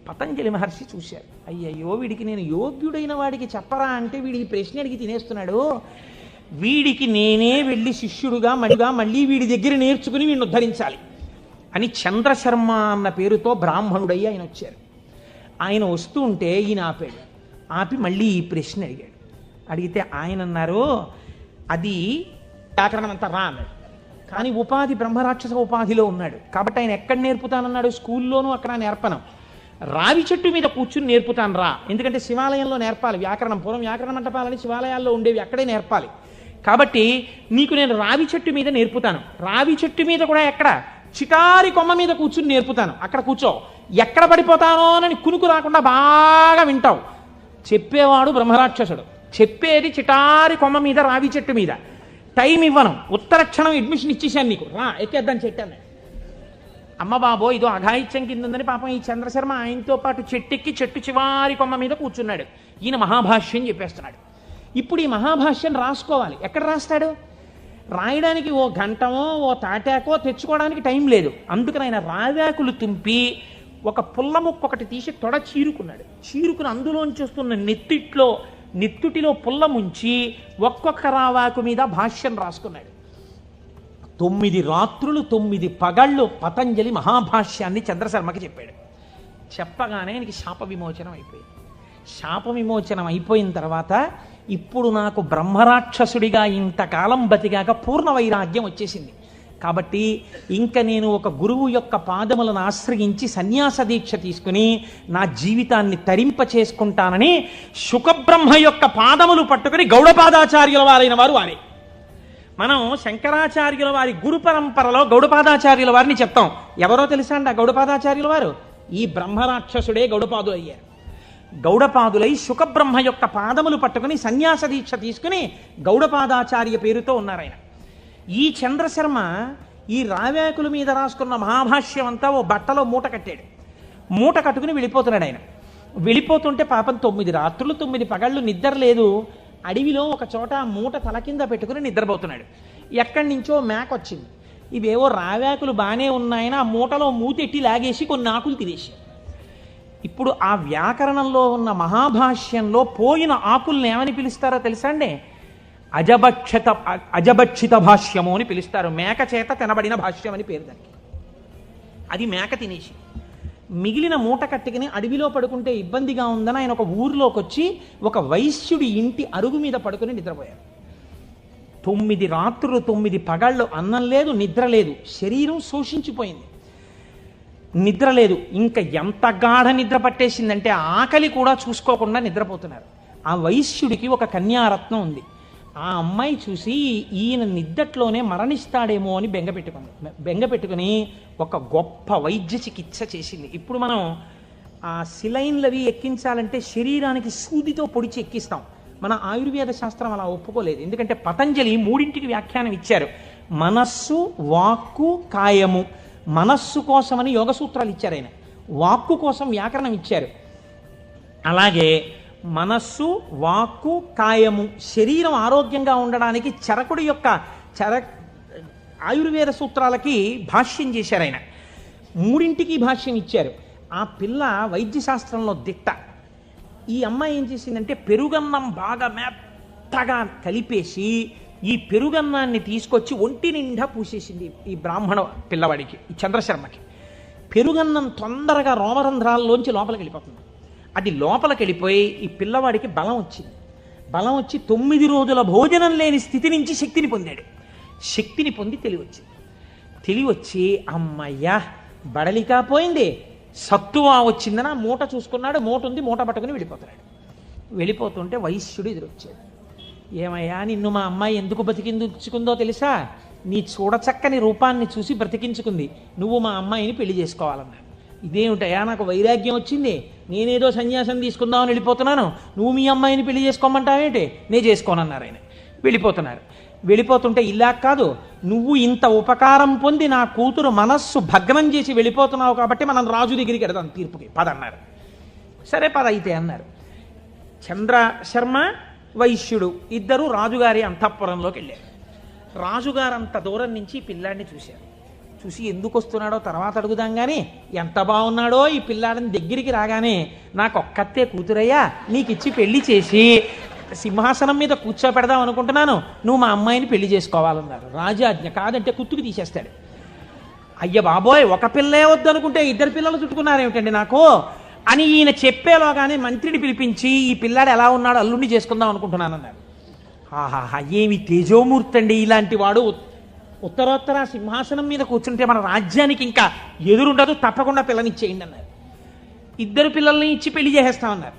పతంజలి మహర్షి చూశారు. అయ్యయ్యో, వీడికి నేను యోగ్యుడైన వాడికి చెప్పరా అంటే వీడి ఈ ప్రశ్న అడిగి తినేస్తున్నాడు. వీడికి నేనే వెళ్ళి శిష్యుడుగా మళ్ళీ వీడి దగ్గర నేర్చుకుని వీడిని ఉద్ధరించాలి అని చంద్రశర్మ అన్న పేరుతో బ్రాహ్మణుడయ్యి ఆయన వచ్చారు. ఆయన వస్తూ ఉంటే ఈయన ఆపాడు. ఆపి మళ్ళీ ఈ ప్రశ్న అడిగాడు. అడిగితే ఆయన అన్నారు, అది వ్యాకరణం అంతా రా అన్నాడు. కానీ ఉపాధి బ్రహ్మరాక్షస ఉపాధిలో ఉన్నాడు కాబట్టి ఆయన ఎక్కడ నేర్పుతానన్నాడు? స్కూల్లోనూ అక్కడ నేర్పను, రావి చెట్టు మీద కూర్చుని నేర్పుతాను రా. ఎందుకంటే శివాలయంలో నేర్పాలి వ్యాకరణం. పూర్వం వ్యాకరణ మంటపాలని శివాలయాల్లో ఉండేవి, అక్కడే నేర్పాలి. కాబట్టి నీకు నేను రావి చెట్టు మీద నేర్పుతాను. రావి చెట్టు మీద కూడా ఎక్కడ? చిటారి కొమ్మ మీద కూర్చుని నేర్పుతాను. అక్కడ కూర్చో, ఎక్కడ పడిపోతానో అని కునుకు రాకుండా బాగా వింటావు. చెప్పేవాడు బ్రహ్మరాక్షసుడు, చెప్పేది చిటారి కొమ్మ మీద రావి చెట్టు మీద. టైం ఇవ్వను, ఉత్తరక్షణం అడ్మిషన్ ఇచ్చేసాను నీకు, రా ఎక్కేద్దాను చెట్టు. అమ్మ బాబో, ఇదో అఘాయిత్యం కింద ఉందని పాపం ఈ చంద్రశర్మ ఆయనతో పాటు చెట్టెక్కి చెట్టు చివారి కొమ్మ మీద కూర్చున్నాడు. ఈయన మహాభాష్యం చెప్పేస్తున్నాడు. ఇప్పుడు ఈ మహాభాష్యం రాసుకోవాలి. ఎక్కడ రాస్తాడు? రాయడానికి ఓ గంటమో ఓ తాటాకో తెచ్చుకోవడానికి టైం లేదు. అందుకని ఆయన రావాకులు తుంపి ఒక పుల్ల ముక్క ఒకటి తీసి తొడ చీరుకున్నాడు. చీరుకుని అందులోంచి వస్తున్న నెత్తుటిలో పుల్ల ముంచి ఒక్కొక్క రావాకు మీద భాష్యం రాసుకున్నాడు. 9 రాత్రులు 9 పగళ్ళు పతంజలి మహాభాష్యాన్ని చంద్రశర్మకి చెప్పాడు. చెప్పగానే ఆయనకి శాప విమోచనం అయిపోయింది. శాప విమోచనం అయిపోయిన తర్వాత ఇప్పుడు నాకు బ్రహ్మరాక్షసుడిగా ఇంతకాలం బతికాక పూర్ణ వైరాగ్యం వచ్చేసింది. కాబట్టి ఇంక నేను ఒక గురువు యొక్క పాదములను ఆశ్రయించి సన్యాస దీక్ష తీసుకుని నా జీవితాన్ని తరింప చేసుకుంటానని శుకబ్రహ్మ యొక్క పాదములు పట్టుకుని గౌడపాదాచార్యుల వారైన వారు వారే. మనం శంకరాచార్యుల వారి గురు పరంపరలో గౌడపాదాచార్యుల వారిని చెప్తాం. ఎవరో తెలుసా అండి ఆ గౌడపాదాచార్యుల వారు? ఈ బ్రహ్మరాక్షసుడే గౌడపాదులు అయ్యారు. గౌడపాదులై శుకబ్రహ్మ యొక్క పాదములు పట్టుకుని సన్యాస దీక్ష తీసుకుని గౌడపాదాచార్య పేరుతో ఉన్నారాయన. ఈ చంద్రశర్మ ఈ రావ్యాకుల మీద రాసుకున్న మహాభాష్యం అంతా ఓ బట్టలో మూట కట్టాడు. మూట కట్టుకుని వెళ్ళిపోతున్నాడు ఆయన. వెళ్ళిపోతుంటే పాపం 9 రాత్రులు 9 పగళ్ళు నిద్ర లేదు. అడవిలో ఒక చోట మూట తల కింద పెట్టుకుని నిద్రపోతున్నాడు. ఎక్కడి నుంచో మేక వచ్చింది. ఇవేవో రావ్యాకులు బాగానే ఉన్నాయని ఆ మూటలో మూతెట్టి లాగేసి కొన్ని ఆకులు తినేసి, ఇప్పుడు ఆ వ్యాకరణంలో ఉన్న మహాభాష్యంలో పోయిన ఆకుల్ని ఏమని పిలుస్తారో తెలుసా అండి? అజభక్షిత భాష్యము అని పిలుస్తారు. మేక చేత తినబడిన భాష్యం అని పేరు దానికి. అది మేక తినేసి మిగిలిన మూట కట్టుకుని అడవిలో పడుకుంటే ఇబ్బందిగా ఉందని ఆయన ఒక ఊరిలోకి వచ్చి ఒక వైశ్యుడి ఇంటి అరుగు మీద పడుకుని నిద్రపోయారు. 9 రాత్రులు 9 పగళ్ళు అన్నం లేదు, నిద్ర లేదు. శరీరం శోషించిపోయింది, నిద్ర లేదు. ఇంకా ఎంత గాఢ నిద్ర పట్టేసిందంటే ఆకలి కూడా చూసుకోకుండా నిద్రపోతున్నారు. ఆ వైశ్యుడికి ఒక కన్యారత్నం ఉంది. ఆ అమ్మాయి చూసి ఈయన నిద్దట్లోనే మరణిస్తాడేమో అని బెంగపెట్టుకుని ఒక గొప్ప వైద్య చికిత్స చేసింది. ఇప్పుడు మనం ఆ సిలైన్లవి ఎక్కించాలంటే శరీరానికి సూదితో పొడిచి ఎక్కిస్తాం. మన ఆయుర్వేద శాస్త్రం అలా ఒప్పుకోలేదు. ఎందుకంటే పతంజలి 3ంటికి వ్యాఖ్యానం ఇచ్చారు. మనస్సు, వాక్కు, కాయము. మనస్సు కోసమని యోగ సూత్రాలు ఇచ్చారు ఆయన, వాక్కు కోసం వ్యాకరణం ఇచ్చారు. అలాగే మనస్సు, వాక్కు, కాయము, శరీరం ఆరోగ్యంగా ఉండడానికి చరకుడి యొక్క ఆయుర్వేద సూత్రాలకి భాష్యం చేశారు ఆయన. 3ంటికి భాష్యం ఇచ్చారు. ఆ పిల్ల వైద్యశాస్త్రంలో దిట్ట. ఈ అమ్మాయి ఏం చేసిందంటే పెరుగన్నం బాగా మెత్తగా కలిపేసి ఈ పెరుగన్నాన్ని తీసుకొచ్చి ఒంటి నిండా పూసేసింది ఈ బ్రాహ్మణ పిల్లవాడికి, ఈ చంద్రశర్మకి. పెరుగన్నం తొందరగా రోమరంధ్రాల్లోంచి లోపలికి వెళ్ళిపోతుంది. అది లోపలికి వెళ్ళిపోయి ఈ పిల్లవాడికి బలం వచ్చింది. బలం వచ్చి 9 రోజుల భోజనం లేని స్థితి నుంచి శక్తిని పొందాడు. శక్తిని పొంది తెలివచ్చి అమ్మయ్యా బడలికా పోయింది, సత్తువా వచ్చిందని ఆ మూట చూసుకున్నాడు. మూట ఉంది, మూట పట్టుకుని వెళ్ళిపోతున్నాడు. వెళ్ళిపోతుంటే వైశ్యుడు ఎదురొచ్చాడు. ఏమయ్యా, నిన్ను మా అమ్మాయి ఎందుకు బ్రతికించుకుందో తెలుసా? నీ చూడచక్కని రూపాన్ని చూసి బ్రతికించుకుంది. నువ్వు మా అమ్మాయిని పెళ్లి చేసుకోవాలన్నాడు. ఇదేమిటయా, నాకు వైరాగ్యం వచ్చింది, నేనేదో సన్యాసం తీసుకుందామని వెళ్ళిపోతున్నాను, నువ్వు మీ అమ్మాయిని పెళ్లి చేసుకోమంటావేంటి? నేను చేసుకోనన్నారు ఆయన. వెళ్ళిపోతుంటే ఇలా కాదు, నువ్వు ఇంత ఉపకారం పొంది నా కూతురు మనస్సు భగ్నం చేసి వెళ్ళిపోతున్నావు కాబట్టి మనం రాజు దగ్గరికి వెడదాం తీర్పుకి, పదన్నారు. సరే పద అయితే అన్నారు. చంద్రశర్మ వైశ్యుడు ఇద్దరు రాజుగారి అంతఃపురంలోకి వెళ్ళారు. రాజుగారు అంత దూరం నుంచి పిల్లాడిని చూశారు. చూసి ఎందుకు వస్తున్నాడో తర్వాత అడుగుదాం కానీ ఎంత బాగున్నాడో ఈ పిల్లాడిని దగ్గరికి రాగానే నాకు ఒక్కతే కూతురయ్యా నీకు ఇచ్చి పెళ్లి చేసి సింహాసనం మీద కూర్చోపెడదాం అనుకుంటున్నాను, నువ్వు మా అమ్మాయిని పెళ్లి చేసుకోవాలన్నారు. రాజాజ్ఞ, కాదంటే కుత్తుకు తీసేస్తాడు. అయ్య బాబోయ్, ఒక పిల్లే వద్దనుకుంటే ఇద్దరు పిల్లలు చుట్టుకున్నారేమిటండి నాకు అని ఈయన చెప్పేలోగానే మంత్రిని పిలిపించి ఈ పిల్లాడు ఎలా ఉన్నాడో అల్లుండి చేసుకుందాం అనుకుంటున్నానన్నారు. ఆహాహా, ఏమి తేజోమూర్తి అండి ఇలాంటి వాడు. ఉత్తరోత్తర సింహాసనం మీద కూర్చుంటే మన రాజ్యానికి ఇంకా ఎదురుండదు, తప్పకుండా పిల్లనిచ్చేయండి అన్నారు. ఇద్దరు పిల్లల్ని ఇచ్చి పెళ్లి చేసేస్తామన్నారు.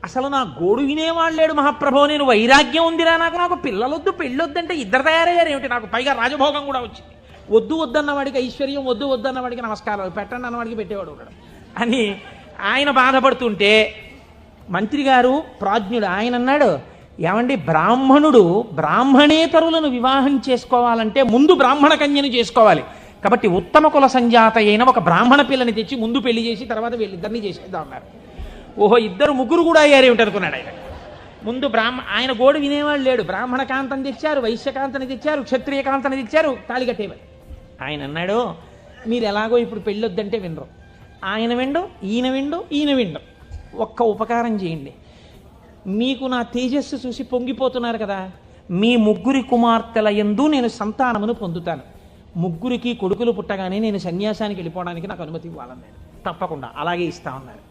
అసలు నా గోడు వినేవాళ్ళు లేడు మహాప్రభో, నేను వైరాగ్యం ఉందిరా నాకు పిల్లలొద్దు పెళ్ళొద్దంటే ఇద్దరు తయారయ్యారు ఏమిటి, నాకు పైగా రాజభోగం కూడా వచ్చింది. వద్దు వద్దన్న వాడికి ఐశ్వర్యం, వద్దు వద్దన్న వాడికి నమస్కారాలు, పెట్టండి అన్నవాడికి పెట్టేవాడు ఉన్నాడు అని ఆయన బాధపడుతుంటే మంత్రి గారు ప్రాజ్ఞుడు ఆయన అన్నాడు, ఏమండి బ్రాహ్మణుడు బ్రాహ్మణేతరులను వివాహం చేసుకోవాలంటే ముందు బ్రాహ్మణ కన్యను చేసుకోవాలి. కాబట్టి ఉత్తమ కుల సంజాత అయిన ఒక బ్రాహ్మణ పిల్లని తెచ్చి ముందు పెళ్లి చేసి తర్వాత వీళ్ళిద్దరినీ చేసేద్దాం అన్నారు. ఓహో, ఇద్దరు ముగ్గురు కూడా అయ్యారు ఏమిటనుకున్నాడు ఆయన. ముందు ఆయన గోడు వినేవాళ్ళు లేడు. బ్రాహ్మణ కాంతని తెచ్చారు, వైశ్యకాంతని తెచ్చారు, క్షత్రియ కాంతని తెచ్చారు, తాళి కట్టేవారు. ఆయన అన్నాడు, మీరు ఎలాగో ఇప్పుడు పెళ్ళొద్దంటే వినరు, ఆయన విండు, ఈయన విండు, ఈయన విండు. ఒక్క ఉపకారం చేయండి, మీకు నా తేజస్సు చూసి పొంగిపోతున్నారు కదా, మీ ముగ్గురి కుమార్తెల యందు నేను సంతానమును పొందుతాను. ముగ్గురికి కొడుకులు పుట్టగానే నేను సన్యాసానికి వెళ్ళిపోవడానికి నాకు అనుమతి ఇవ్వాలన్నాడు. తప్పకుండా అలాగే ఇస్తా ఉన్నారు.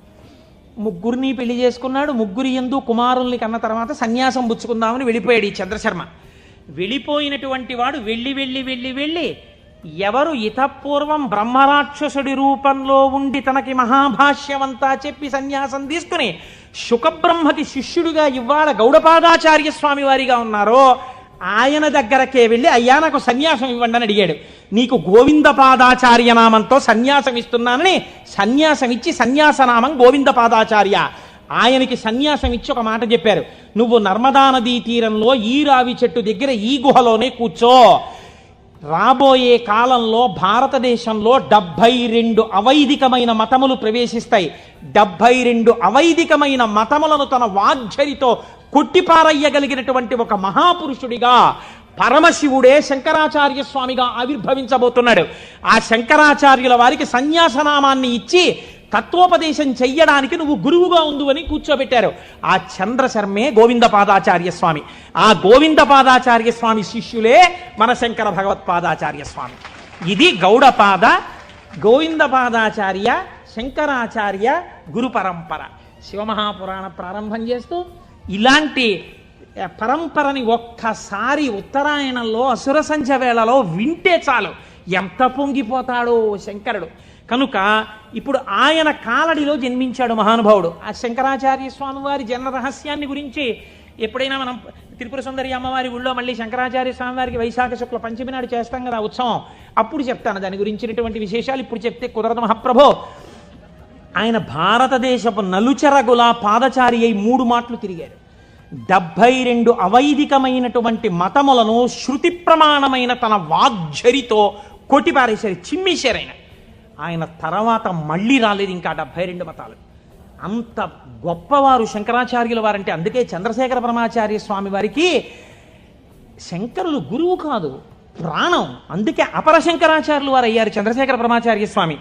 ముగ్గురిని పెళ్లి చేసుకున్నాడు. ముగ్గురి యందు కుమారుల్ని కన్న తర్వాత సన్యాసం పుచ్చుకుందామని వెళ్ళిపోయాడు ఈ చంద్రశర్మ. వెళ్ళిపోయినటువంటి వాడు వెళ్ళి వెళ్ళి వెళ్ళి వెళ్ళి ఎవరు ఇతపూర్వం బ్రహ్మరాక్షసుడి రూపంలో ఉండి తనకి మహాభాష్యమంతా చెప్పి సన్యాసం తీసుకుని శుకబ్రహ్మకి శిష్యుడిగా ఇవాళ గౌడపాదాచార్య స్వామి వారిగా ఉన్నారో ఆయన దగ్గరకే వెళ్ళి అయ్యా నాకు సన్యాసం ఇవ్వండి అని అడిగాడు. నీకు గోవిందపాదాచార్య నామంతో సన్యాసం ఇస్తున్నానని సన్యాసం ఇచ్చి సన్యాసనామం గోవిందపాదాచార్య. ఆయనకి సన్యాసం ఇచ్చి ఒక మాట చెప్పారు, నువ్వు నర్మదా నదీ తీరంలో ఈ రావి చెట్టు దగ్గర ఈ గుహలోనే కూర్చో. రాబోయే కాలంలో భారతదేశంలో 72 అవైదికమైన మతములు ప్రవేశిస్తాయి. 72 అవైదికమైన మతములను తన వాగ్ఝరితో కొట్టిపారయ్యగలిగినటువంటి ఒక మహాపురుషుడిగా పరమశివుడే శంకరాచార్య స్వామిగా ఆవిర్భవించబోతున్నాడు. ఆ శంకరాచార్యుల వారికి సన్యాసనామాన్ని ఇచ్చి తత్వోపదేశం చెయ్యడానికి నువ్వు గురువుగా ఉండు అని కూర్చోబెట్టారు. ఆ చంద్రశర్మే గోవిందపాదాచార్య స్వామి. ఆ గోవిందపాదాచార్య స్వామి శిష్యులే మన శంకర భగవత్పాదాచార్య స్వామి. ఇది గౌడపాద, గోవిందపాదాచార్య, శంకరాచార్య గురు పరంపర. శివమహాపురాణ ప్రారంభం చేస్తూ ఇలాంటి పరంపరని ఒక్కసారి ఉత్తరాయణంలో అసుర సంధ్య వేళలో వింటే చాలు ఎంత పొంగిపోతాడో శంకరుడు. కనుక ఇప్పుడు ఆయన కాలడిలో జన్మించాడు మహానుభావుడు. ఆ శంకరాచార్య స్వామి వారి జన్మ రహస్యాన్ని గురించి ఎప్పుడైనా మనం త్రిపుర సుందరి అమ్మవారి ఊళ్ళో మళ్ళీ శంకరాచార్య స్వామి వారికి వైశాఖ శుక్ల పంచమి నాడు చేస్తాం కదా ఉత్సవం, అప్పుడు చెప్తాను దాని గురించినటువంటి విశేషాలు. ఇప్పుడు చెప్తే కుదరదు మహాప్రభో. ఆయన భారతదేశపు నలుచెరగుల పాదచారి అయి 3 మాటలు తిరిగారు. 72 అవైదికమైనటువంటి మతములను శృతి ప్రమాణమైన తన వాగ్ఝరితో కొట్టిపారేశారు, చిమ్మేశారు. ఆయన తర్వాత మళ్ళీ రాలేదు ఇంకా 72 మతాలు. అంత గొప్పవారు శంకరాచార్యుల వారంటే. అందుకే చంద్రశేఖర పరమాచార్య స్వామి వారికి శంకరులు గురువు కాదు, ప్రాణం. అందుకే అపర శంకరాచార్యులు వారు అయ్యారు చంద్రశేఖర పరమాచార్య స్వామి.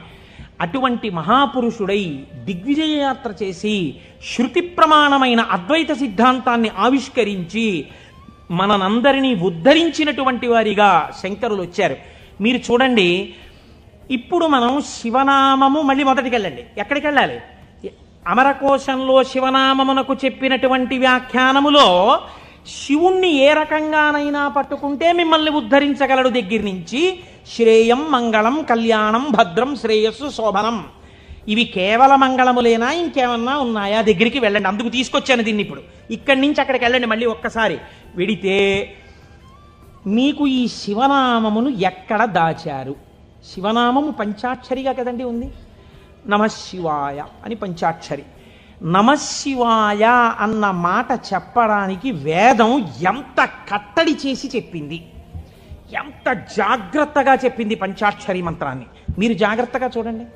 అటువంటి మహాపురుషుడై దిగ్విజయ యాత్ర చేసి శృతి ప్రమాణమైన అద్వైత సిద్ధాంతాన్ని ఆవిష్కరించి మనందరినీ ఉద్ధరించినటువంటి వారిగా శంకరులు వచ్చారు. మీరు చూడండి, ఇప్పుడు మనం శివనామము మళ్ళీ మొదటికి వెళ్ళండి. ఎక్కడికి వెళ్ళాలి? అమరకోశంలో శివనామమునకు చెప్పినటువంటి వ్యాఖ్యానములో శివుణ్ణి ఏ రకంగానైనా పట్టుకుంటే మిమ్మల్ని ఉద్ధరించగలడు దగ్గర నుంచి శ్రేయం, మంగళం, కళ్యాణం, భద్రం, శ్రేయస్సు, శోభనం, ఇవి కేవల మంగళములేనా ఇంకేమన్నా ఉన్నాయా దగ్గరికి వెళ్ళండి. అందుకు తీసుకొచ్చాను దీన్ని. ఇప్పుడు ఇక్కడి నుంచి అక్కడికి వెళ్ళండి. మళ్ళీ ఒక్కసారి వెడితే మీకు ఈ శివనామమును ఎక్కడ దాచారు? శివనామము పంచాక్షరిగా కదండి ఉంది. నమశివాయ అని పంచాక్షరి. నమశివాయ అన్న మాట చెప్పడానికి వేదం ఎంత కట్టడి చేసి చెప్పింది, ఎంత జాగ్రత్తగా చెప్పింది పంచాక్షరి మంత్రాన్ని. మీరు జాగ్రత్తగా చూడండి,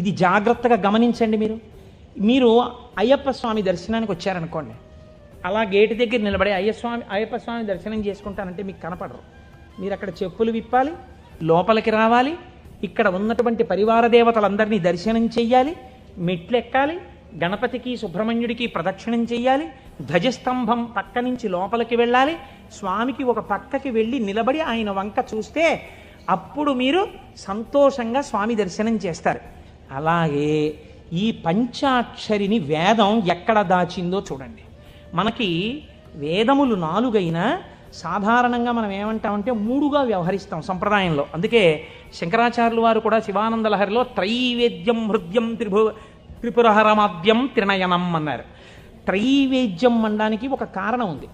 ఇది జాగ్రత్తగా గమనించండి. మీరు అయ్యప్ప స్వామి దర్శనానికి వచ్చారనుకోండి, అలా గేటు దగ్గర నిలబడి అయ్యప్ప స్వామి దర్శనం చేసుకుంటానంటే మీకు కనపడరు. మీరు అక్కడ చెప్పులు విప్పాలి, లోపలికి రావాలి, ఇక్కడ ఉన్నటువంటి పరివార దేవతలందరినీ దర్శనం చెయ్యాలి, మెట్లెక్కాలి, గణపతికి సుబ్రహ్మణ్యుడికి ప్రదక్షిణం చెయ్యాలి, ధ్వజస్తంభం పక్క నుంచి లోపలికి వెళ్ళాలి, స్వామికి ఒక పక్కకి వెళ్ళి నిలబడి ఆయన వంక చూస్తే అప్పుడు మీరు సంతోషంగా స్వామి దర్శనం చేస్తారు. అలాగే ఈ పంచాక్షరిని వేదం ఎక్కడ దాచిందో చూడండి. మనకి వేదములు 4 అయినా సాధారణంగా మనం ఏమంటామంటే 3గా వ్యవహరిస్తాం సంప్రదాయంలో. అందుకే శంకరాచార్యులు వారు కూడా శివానంద లహరిలో త్రైవేద్యం హృద్యం త్రిపురహరమాద్యం త్రినయనం అన్నారు. త్రైవేద్యం అనడానికి ఒక కారణం ఉంది.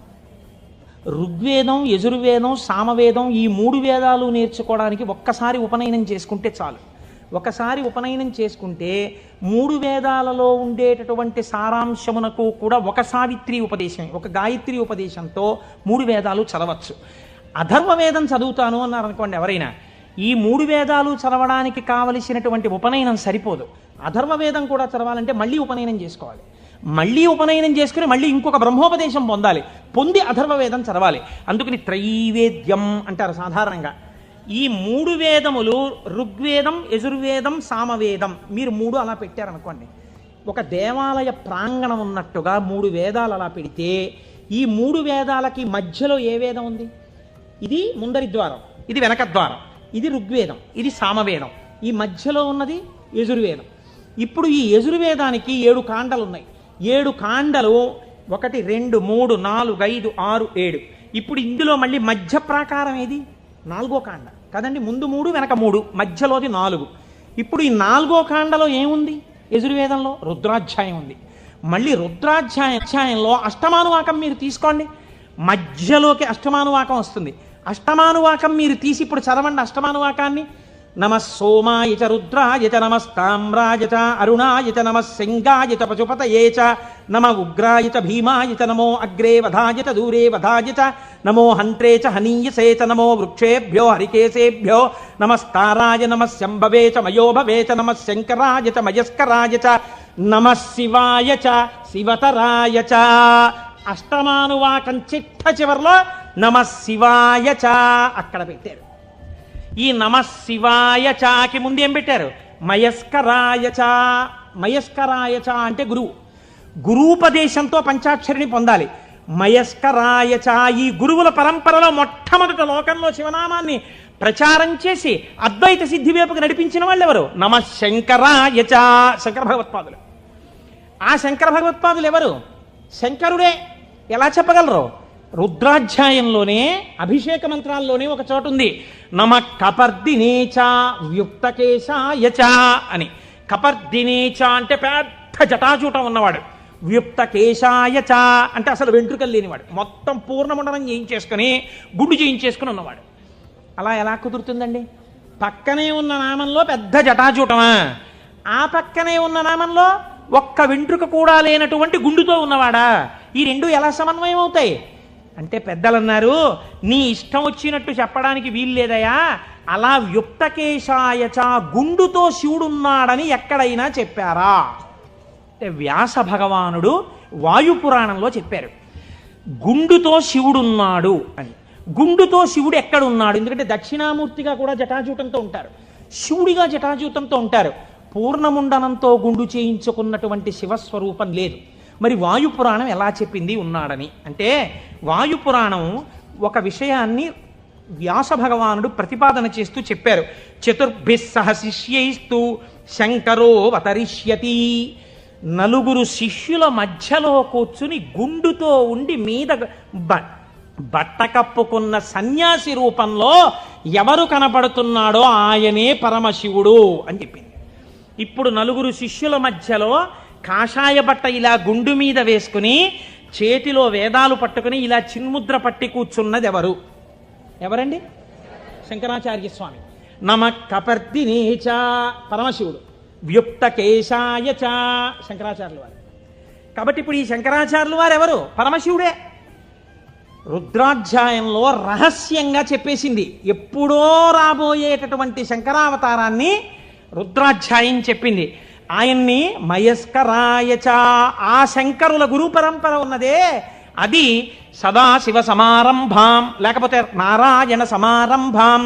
ఋగ్వేదం, యజుర్వేదం, సామవేదం ఈ 3 వేదాలు నేర్చుకోవడానికి ఒక్కసారి ఉపనయనం చేసుకుంటే చాలు. ఒకసారి ఉపనయనం చేసుకుంటే 3 వేదాలలో ఉండేటటువంటి సారాంశమునకు కూడా ఒక సావిత్రి ఉపదేశం, ఒక గాయత్రి ఉపదేశంతో 3 వేదాలు చదవచ్చు. అథర్వవేదం చదువుతాను అన్నారు అనుకోండి ఎవరైనా, ఈ 3 వేదాలు చదవడానికి కావలసినటువంటి ఉపనయనం సరిపోదు. అథర్వవేదం కూడా చదవాలంటే మళ్ళీ ఉపనయనం చేసుకోవాలి. మళ్ళీ ఉపనయనం చేసుకుని మళ్ళీ ఇంకొక బ్రహ్మోపదేశం పొందాలి, పొంది అథర్వవేదం చదవాలి. అందుకని త్రైవేద్యం అంటారు సాధారణంగా. ఈ 3 వేదములు ఋగ్వేదం, యజుర్వేదం, సామవేదం మీరు 3 అలా పెట్టారనుకోండి, ఒక దేవాలయ ప్రాంగణం ఉన్నట్టుగా 3 వేదాలు అలా పెడితే ఈ 3 వేదాలకి మధ్యలో ఏ వేదం ఉంది? ఇది ముందరి ద్వారం, ఇది వెనక ద్వారం, ఇది ఋగ్వేదం, ఇది సామవేదం, ఈ మధ్యలో ఉన్నది యజుర్వేదం. ఇప్పుడు ఈ యజుర్వేదానికి 7 కాండలు ఉన్నాయి. 7 కాండలు 1 2 3 4 5 6 7. ఇప్పుడు ఇందులో మళ్ళీ మధ్య ప్రాకారం ఏది? 4వ కాండ కదండి. ముందు 3 వెనక 3, మధ్యలోది 4. ఇప్పుడు ఈ 4వ కాండలో ఏముంది? యజుర్వేదంలో రుద్రాధ్యాయం ఉంది. మళ్ళీ రుద్రాధ్యాయంలో అష్టమానువాకం మీరు తీసుకోండి, మధ్యలోకి అష్టమానువాకం వస్తుంది. అష్టమానువాకం మీరు తీసి ఇప్పుడు చదవండి అష్టమానువాకాన్ని. నమః సోమాయ చ రుద్రాయ చ నమస్తామ్రాయ చ అరుణాయ చ నమః సింగాయ చ పశుపతయే చ నమః ఉగ్రాయ చ భీమాయ చ నమో అగ్రే వధాయ చ దూరే వధాయ చ నమో హంత్రే చ హనీయసే చ నమో వృక్షేభ్యో హరికేశేభ్యో నమస్తారాయ నమః శంభవే చ మయోభవే చ నమః శంకరాయ చ మయస్కరాయ చ నమః శివాయ చ శివతరాయ చ. అష్టమానువాకం చిట్ట చివరిలో నమః శివాయ చ అక్కడ పెట్టారు. ఈ నమః శివాయ చాకి ముందు ఏం పెట్టారు? మయస్కరాయ చ. మయస్కరాయ చ అంటే గురువు, గురూపదేశంతో పంచాక్షరిని పొందాలి. మయస్కరాయ చ ఈ గురువుల పరంపరలో మొట్టమొదట లోకంలో శివనామాన్ని ప్రచారం చేసి అద్వైత సిద్ధి వైపుకి నడిపించిన వాళ్ళు ఎవరు? నమః శంకరాయ చ, శంకర భగవత్పాదులు. ఆ శంకర భగవత్పాదులు ఎవరు? శంకరుడే. ఎలా చెప్పగలరు? రుద్రాధ్యాయంలోనే అభిషేక మంత్రాల్లోనే ఒక చోటు ఉంది, నమ కపర్దినేచ వ్యుక్తకేశాయ చ అని. కపర్దినేచ అంటే పెద్ద జటాజూటం ఉన్నవాడు, వ్యుక్తకేశాయ చ అంటే అసలు వెంట్రుకలు లేనివాడు, మొత్తం పూర్ణమండలం చేయించేసుకుని గుడ్డు చేయించేసుకుని ఉన్నవాడు. అలా ఎలా కుదురుతుందండి? పక్కనే ఉన్న నామంలో పెద్ద జటాజూటమా, ఆ పక్కనే ఉన్న నామంలో ఒక్క వెంట్రుక కూడా లేనటువంటి గుండుతో ఉన్నవాడా? ఈ రెండు ఎలా సమన్వయం అవుతాయి అంటే పెద్దలు అన్నారు, నీ ఇష్టం వచ్చినట్టు చెప్పడానికి వీల్లేదయా. అలా వ్యుక్తకేశాయచ గుండుతో శివుడున్నాడని ఎక్కడైనా చెప్పారా అంటే వ్యాస భగవానుడు వాయుపురాణంలో చెప్పారు గుండుతో శివుడున్నాడు అని. గుండుతో శివుడు ఎక్కడున్నాడు? ఎందుకంటే దక్షిణామూర్తిగా కూడా జటాజూటంతో ఉంటారు, శివుడిగా జటాజూటంతో ఉంటారు. పూర్ణముండనంతో గుండు చేయించుకున్నటువంటి శివస్వరూపం లేదు. మరి వాయుపురాణం ఎలా చెప్పింది ఉన్నాడని అంటే, వాయుపురాణం ఒక విషయాన్ని వ్యాస భగవానుడు ప్రతిపాదన చేస్తూ చెప్పారు. చతుర్భిః సహ శిష్యైస్తు శంకరో అవతరిష్యతి. 4 శిష్యుల మధ్యలో కూర్చుని గుండుతో ఉండి మీద బట్ట కప్పుకున్న సన్యాసి రూపంలో ఎవరు కనపడుతున్నాడో ఆయనే పరమశివుడు అని చెప్పింది. ఇప్పుడు 4 శిష్యుల మధ్యలో కాషాయ బట్ట ఇలా గుండు మీద వేసుకుని చేతిలో వేదాలు పట్టుకుని ఇలా చిన్ముద్ర పట్టి కూర్చున్నది ఎవరు? ఎవరండి? శంకరాచార్య స్వామి. నమ కపర్దినేచ పరమశివుడు, వ్యుక్తకేశాయ చ శంకరాచార్యుల వారు. కాబట్టి ఇప్పుడు ఈ శంకరాచార్యుల వారు ఎవరు? పరమశివుడే. రుద్రాధ్యాయంలో రహస్యంగా చెప్పేసింది. ఎప్పుడో రాబోయేటటువంటి శంకరావతారాన్ని రుద్రాధ్యాయం చెప్పింది. ఆయన్ని మయస్కరాయ చ, ఆ శంకరుల గురు పరంపర ఉన్నదే అది సదాశివ సమారంభాం లేకపోతే నారాయణ సమారంభాం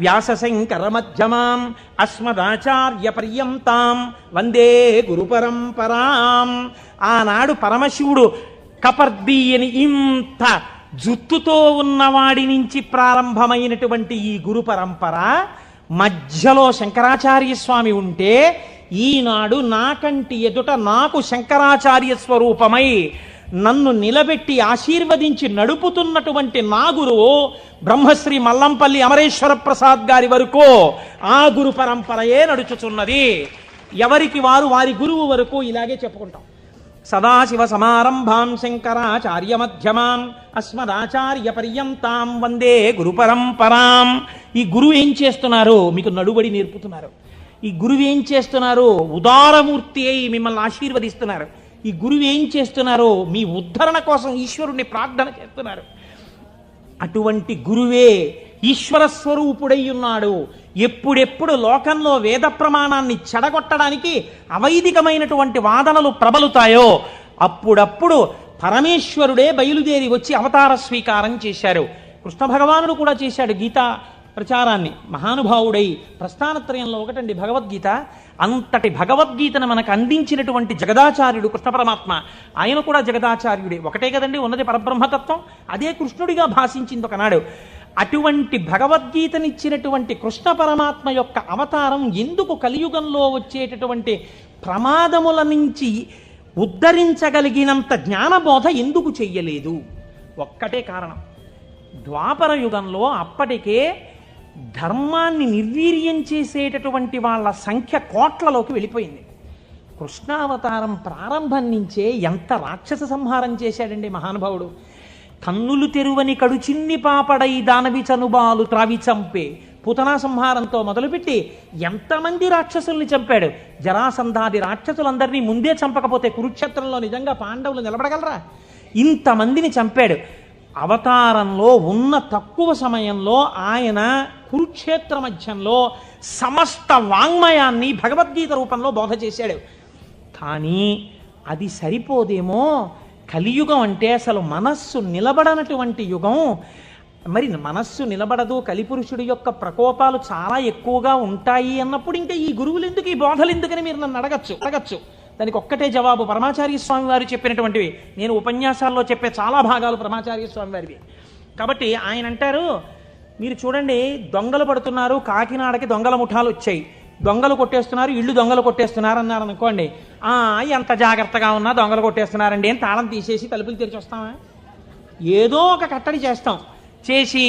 వ్యాసశంకర మధ్యమాం అస్మదాచార్య పర్యంతాం వందే గురు పరంపరాం. ఆనాడు పరమశివుడు కపర్ది అని ఇంత జుత్తుతో ఉన్నవాడి నుంచి ప్రారంభమైనటువంటి ఈ గురు పరంపర మధ్యలో శంకరాచార్య స్వామి ఉంటే, ఈనాడు నాకంటి ఎదుట నాకు శంకరాచార్య స్వరూపమై నన్ను నిలబెట్టి ఆశీర్వదించి నడుపుతున్నటువంటి నా గురువు బ్రహ్మశ్రీ మల్లంపల్లి అమరేశ్వర ప్రసాద్ గారి వరకు ఆ గురు పరంపరయే నడుచుచున్నది. ఎవరికి వారు వారి గురువు వరకు ఇలాగే చెప్పుకుంటాం. సదాశివ సమారంభాం శంకరాచార్య మధ్యమాం అస్మదాచార్య పర్యంతాం వందే గురు పరంపరాం. ఈ గురువు ఏం చేస్తున్నారు? మీకు నడుబడి నేర్పుతున్నారు. ఈ గురువు ఏం చేస్తున్నారు? ఉదారమూర్తి అయి మిమ్మల్ని ఆశీర్వదిస్తున్నారు. ఈ గురువు ఏం చేస్తున్నారు? మీ ఉద్ధరణ కోసం ఈశ్వరుణ్ణి ప్రార్థన చేస్తున్నారు. అటువంటి గురువే ఈశ్వర స్వరూపుడై ఉన్నాడు. ఎప్పుడెప్పుడు లోకంలో వేద ప్రమాణాన్ని చెడగొట్టడానికి అవైదికమైనటువంటి వాదనలు ప్రబలుతాయో అప్పుడప్పుడు పరమేశ్వరుడే బయలుదేరి వచ్చి అవతార స్వీకారం చేశారు. కృష్ణ భగవానుడు కూడా చేశాడు గీతా ప్రచారాన్ని. మహానుభావుడై ప్రస్థానత్రయంలో ఒకటండి భగవద్గీత. అంతటి భగవద్గీతను మనకు అందించినటువంటి జగదాచార్యుడు కృష్ణ పరమాత్మ. ఆయన కూడా జగదాచార్యుడే. ఒకటే కదండి ఉన్నది పరబ్రహ్మతత్వం. అదే కృష్ణుడిగా భాషించింది ఒకనాడు. అటువంటి భగవద్గీతనిచ్చినటువంటి కృష్ణ పరమాత్మ యొక్క అవతారం ఎందుకు కలియుగంలో వచ్చేటటువంటి ప్రమాదముల నుంచి ఉద్ధరించగలిగినంత జ్ఞానబోధ ఎందుకు చెయ్యలేదు? ఒక్కటే కారణం. ద్వాపర యుగంలో అప్పటికే ధర్మాన్ని నిర్వీర్యం చేసేటటువంటి వాళ్ళ సంఖ్య కోట్లలోకి వెళ్ళిపోయింది. కృష్ణావతారం ప్రారంభం నుంచే ఎంత రాక్షస సంహారం చేశాడండి మహానుభావుడు. కన్నులు తెరువని కడుచిన్ని పాపడై దానవి చనుబాలు త్రావి చంపే పూతనా సంహారంతో మొదలుపెట్టి ఎంతమంది రాక్షసుల్ని చంపాడు. జరాసంధాది రాక్షసులందరినీ ముందే చంపకపోతే కురుక్షేత్రంలో నిజంగా పాండవులు నిలబడగలరా? ఇంతమందిని చంపాడు. అవతారంలో ఉన్న తక్కువ సమయంలో ఆయన కురుక్షేత్ర మధ్యంలో సమస్త వాంగ్మయాన్ని భగవద్గీత రూపంలో బోధ చేశాడు. కానీ అది సరిపోదేమో. కలియుగం అంటే అసలు మనస్సు నిలబడనటువంటి యుగం. మరి మనస్సు నిలబడదు, కలిపురుషుడి యొక్క ప్రకోపాలు చాలా ఎక్కువగా ఉంటాయి అన్నప్పుడు ఇంకా ఈ గురువులు ఎందుకు, ఈ బోధలు ఎందుకని మీరు నన్ను అడగచ్చు. దానికి ఒక్కటే జవాబు పరమాచార్య స్వామి వారు చెప్పినటువంటివి. నేను ఉపన్యాసాల్లో చెప్పే చాలా భాగాలు పరమాచార్య స్వామి వారివి. కాబట్టి ఆయన అంటారు, మీరు చూడండి దొంగలు పడుతున్నారు, కాకినాడకి దొంగల ముఠాలు వచ్చాయి, దొంగలు కొట్టేస్తున్నారు, ఇళ్ళు దొంగలు కొట్టేస్తున్నారు అన్నారు అనుకోండి. ఎంత జాగ్రత్తగా ఉన్నా దొంగలు కొట్టేస్తున్నారండి అని తాళం తీసేసి తలుపులు తెరిచి వస్తామా? ఏదో ఒక కట్టడి చేస్తాం. చేసి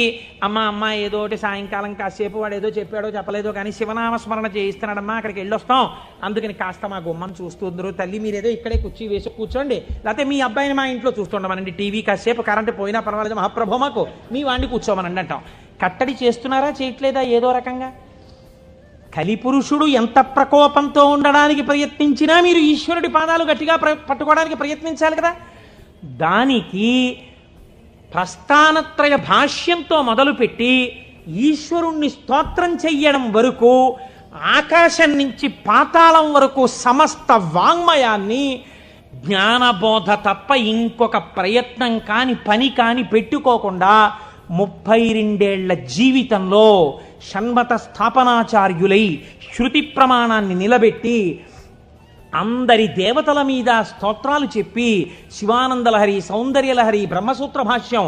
అమ్మ ఏదో ఒకటి సాయంకాలం కాసేపు వాడు ఏదో చెప్పాడో చెప్పలేదో కానీ శివనామస్మరణ చేయిస్తున్నాడమ్మా, అక్కడికి వెళ్ళొస్తాం, అందుకని కాస్త మా గుమ్మం చూస్తుందరు తల్లి, మీరేదో ఇక్కడే కుర్చీ వేసి కూర్చోండి, లేకపోతే మీ అబ్బాయిని మా ఇంట్లో చూస్తుండమనండి, టీవీ కాసేపు కరెంటు పోయినా పర్వాలేదు మహాప్రభు మాకు మీ వాడిని కూర్చోమనండి అంటాం. కట్టడి చేస్తున్నారా చేయట్లేదా? ఏదో రకంగా. కలిపురుషుడు ఎంత ప్రకోపంతో ఉండడానికి ప్రయత్నించినా మీరు ఈశ్వరుడి పాదాలు గట్టిగా పట్టుకోవడానికి ప్రయత్నించాలి కదా. దానికి ప్రస్థానత్రయ భాష్యంతో మొదలుపెట్టి ఈశ్వరుణ్ణి స్తోత్రం చెయ్యడం వరకు, ఆకాశం నుంచి పాతాళం వరకు సమస్త వాంగ్మయాన్ని జ్ఞానబోధ తప్ప ఇంకొక ప్రయత్నం కాని పని కాని పెట్టుకోకుండా 32 ఏళ్ల జీవితంలో షణ్మత స్థాపనాచార్యులై శృతి ప్రమాణాన్ని నిలబెట్టి అందరి దేవతల మీద స్తోత్రాలు చెప్పి శివానందలహరి, సౌందర్యలహరి, బ్రహ్మసూత్ర భాష్యం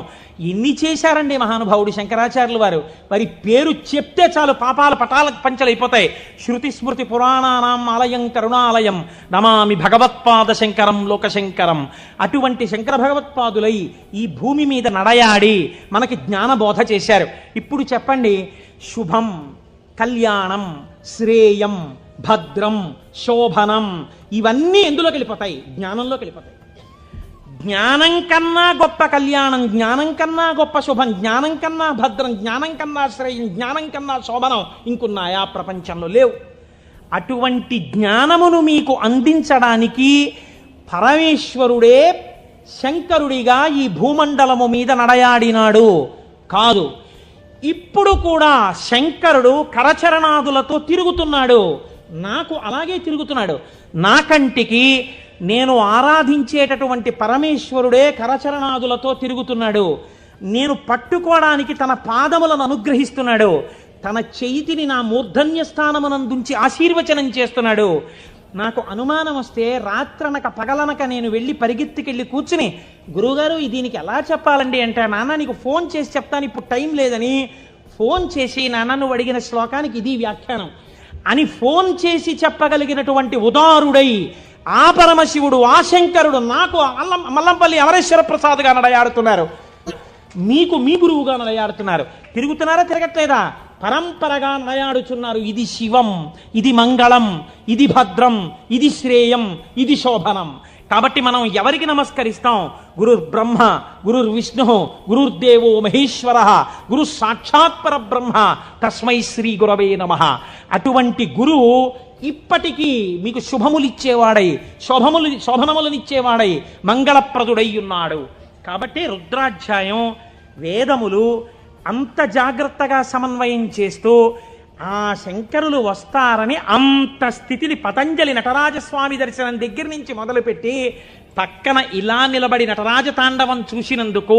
ఎన్ని చేశారండి మహానుభావుడు శంకరాచార్యులు వారు. మరి పేరు చెప్తే చాలు పాపాల పటాల పంచలైపోతాయి. శృతి స్మృతి పురాణానాం ఆలయం కరుణాలయం నమామి భగవత్పాద శంకరం లోకశంకరం. అటువంటి శంకర భగవత్పాదులై ఈ భూమి మీద నడయాడి మనకి జ్ఞానబోధ చేశారు. ఇప్పుడు చెప్పండి, శుభం, కళ్యాణం, శ్రేయం, భద్రం, శోభనం ఇవన్నీ ఎందులోకి వెళ్ళిపోతాయి? జ్ఞానంలోకి వెళ్ళిపోతాయి. జ్ఞానం కన్నా గొప్ప కళ్యాణం, జ్ఞానం కన్నా గొప్ప శుభం, జ్ఞానం కన్నా భద్రం, జ్ఞానం కన్నా శ్రేయం, జ్ఞానం కన్నా శోభనం ఇంకున్నాయా ప్రపంచంలో? లేవు. అటువంటి జ్ఞానమును మీకు అందించడానికి పరమేశ్వరుడే శంకరుడిగా ఈ భూమండలము మీద నడయాడినాడు కాదు. ఇప్పుడు కూడా శంకరుడు కరచరణాదులతో తిరుగుతున్నాడు. నాకు అలాగే తిరుగుతున్నాడు. నా కంటికి నేను ఆరాధించేటటువంటి పరమేశ్వరుడే కరచరణాదులతో తిరుగుతున్నాడు. నేను పట్టుకోవడానికి తన పాదములను అనుగ్రహిస్తున్నాడు. తన చేతిని నా మూర్ధన్య స్థానమునందుంచి ఆశీర్వచనం చేస్తున్నాడు. నాకు అనుమానం వస్తే రాత్రనక పగలనక నేను వెళ్ళి పరిగెత్తికెళ్ళి కూర్చుని, గురువుగారు దీనికి ఎలా చెప్పాలండి అంటే, నాన్న నీకు ఫోన్ చేసి చెప్తాను, ఇప్పుడు టైం లేదని ఫోన్ చేసి, నాన్న నువ్వు అడిగిన శ్లోకానికి ఇది వ్యాఖ్యానం అని ఫోన్ చేసి చెప్పగలిగినటువంటి ఉదారుడై ఆ పరమశివుడు, ఆ శంకరుడు నాకు మల్లంపల్లి అమరేశ్వర ప్రసాద్గా నడయాడుతున్నారు, మీకు మీ గురువుగా నడయాడుతున్నారు. తిరుగుతున్నారా తిరగట్లేదా? పరంపరగా నడయాడుచున్నారు. ఇది శివం, ఇది మంగళం, ఇది భద్రం, ఇది శ్రేయం, ఇది శోభనం. కాబట్టి మనం ఎవరికి నమస్కరిస్తాం? గురుర్ బ్రహ్మ, గురుర్ విష్ణు, గురుర్దేవో మహేశ్వర, గురు సాక్షాత్ పరబ్రహ్మ, తస్మై శ్రీ గురవే నమః. అటువంటి గురువు ఇప్పటికీ మీకు శుభములిచ్చేవాడై, శోభనములనిచ్చేవాడై, మంగళప్రదుడై ఉన్నాడు. కాబట్టి రుద్రాధ్యాయం వేదములు అంత జాగ్రత్తగా సమన్వయం చేస్తూ ఆ శంకరులు వస్తారని అంత స్థితిని పతంజలి నటరాజస్వామి దర్శనం దగ్గర నుంచి మొదలుపెట్టి పక్కన ఇలా నిలబడి నటరాజ తాండవం చూసినందుకు,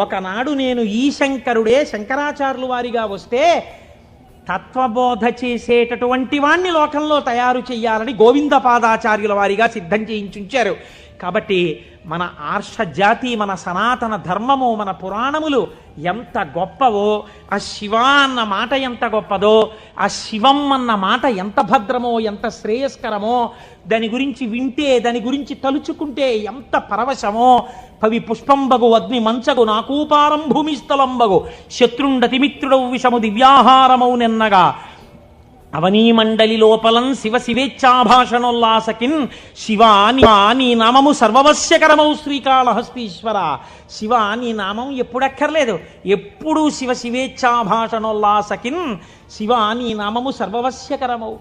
ఒకనాడు నేను ఈ శంకరుడే శంకరాచార్యులు వారిగా వస్తే తత్వబోధ చేసేటటువంటి వాణ్ణి లోకంలో తయారు చెయ్యాలని గోవిందపాదాచార్యుల వారిగా సిద్ధం చేయించుంచారు. కాబట్టి మన ఆర్ష జాతి, మన సనాతన ధర్మము, మన పురాణములు ఎంత గొప్పవో, ఆ శివ అన్న మాట ఎంత గొప్పదో, ఆ శివం అన్న మాట ఎంత భద్రమో, ఎంత శ్రేయస్కరమో, దాని గురించి వింటే, దాని గురించి తలుచుకుంటే ఎంత పరవశమో. పవి పుష్పంబగు అగ్ని మంచగు నాకూపారం భూమిస్థలంబగు శత్రుండతిమిత్రుడవు విషము దివ్యాహారమౌ నెన్నగా అవనీ మండలి లోపలం శివ శివేచ్ఛాభాషణోల్లాసకిన్ శివ నీ నామము సర్వవశ్యకరమౌ శ్రీకాళహస్తీశ్వర. శివ నీ నామం ఎప్పుడక్కర్లేదు, ఎప్పుడూ శివ శివేచ్ఛాభాషణోల్లాసకిన్ శివ నీ నామము సర్వవశ్యకరమౌ,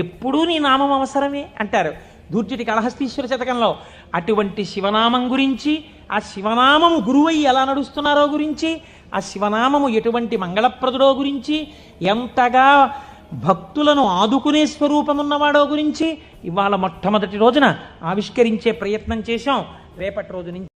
ఎప్పుడూ నీ నామం అవసరమే అంటారు దూర్జటి కాళహస్తీశ్వర శతకంలో. అటువంటి శివనామం గురించి, ఆ శివనామము గురువై ఎలా నడుస్తున్నారో గురించి, ఆ శివనామము ఎటువంటి మంగళప్రదుడో గురించి, ఎంతగా భక్తులను ఆదుకునే స్వరూపమున్నవాడో గురించి ఇవాళ మొట్టమొదటి రోజున ఆవిష్కరించే ప్రయత్నం చేశాం. రేపటి రోజు నుంచి